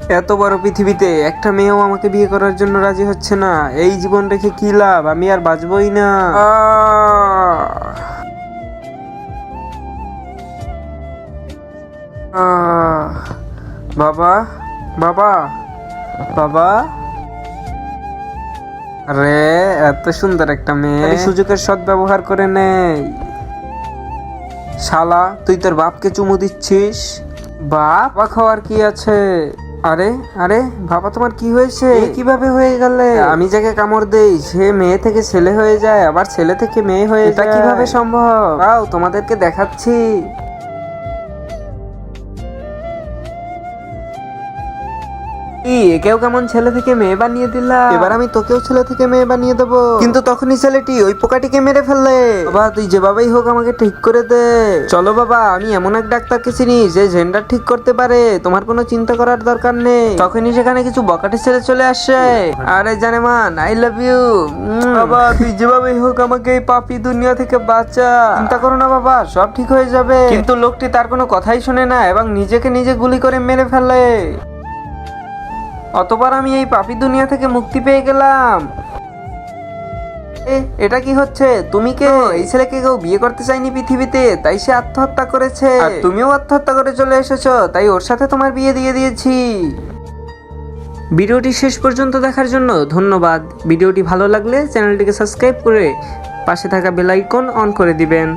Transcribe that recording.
এত বড় পৃথিবীতে একটা মেয়েও আমাকে বিয়ে করার জন্য রাজি হচ্ছে না। এই জীবন রেখে কি লাভ, আমি আর বাঁচবই না। আহ! বাবা, বাবা, বাবা। আরে এত সুন্দর একটা মেয়ে, এই সুযোগের সদ্ব্যবহার করে নেই। শালা, তুই তোর বাপকে চুমু দিচ্ছিস? বাপ খাওয়ার কি আছে? আরে আরে বাবা, তোমার কি হয়েছে? কিভাবে হয়ে গেলে? আমি যাকে কামড় দেই সে মেয়ে থেকে ছেলে হয়ে যায়, আবার ছেলে থেকে মেয়ে হয়ে যায়। এটা কিভাবে সম্ভব? তাও তোমাদেরকে দেখাচ্ছি। একেও কেমন ছেলে থেকে মেয়ে বানিয়ে দিলা, এবার আমি তোকেও ছেলে থেকে মেয়ে বানিয়ে দেবো। কিন্তু তখনই ছেলেটি ওই পোকাটিকে মেরে ফেললে। বাবা, তুই যেভাবেই হোক আমাকে ঠিক করে দে। চলো বাবা, আমি এমন এক ডাক্তারকে চিনি যে জেন্ডার ঠিক করতে পারে, তোমার কোনো চিন্তা করার দরকার নেই। তখনই সেখানে কিছু বকাটে ছেলে চলে আসে। আরে জানেমান, আই লাভ ইউ। বাবা, তুই যেভাবেই হোক আমাকে এই পাপী দুনিয়া থেকে বাঁচা। চিন্তা করো না বাবা, সব ঠিক হয়ে যাবে। কিন্তু লোকটি তার কোনো কথাই শুনে না এবং নিজেকে নিজে গুলি করে মেরে ফেলে। অতবার আমি এই পাপী দুনিয়া থেকে মুক্তি পেয়ে গেলাম। এটা কি হচ্ছে? তুমি কে? এই ছেলেকে কেউ বিয়ে করতে চায়নি পৃথিবীতে, তাই সে আত্মহত্যা করেছে। আর তুমিও আত্মহত্যা করে চলে এসেছো, তাই ওর সাথে তোমার বিয়ে দিয়ে দিয়েছি। ভিডিওটি শেষ পর্যন্ত দেখার জন্য ধন্যবাদ। ভিডিওটি ভালো লাগলে চ্যানেলটিকে সাবস্ক্রাইব করে পাশে থাকা বেল আইকন অন করে দিবেন।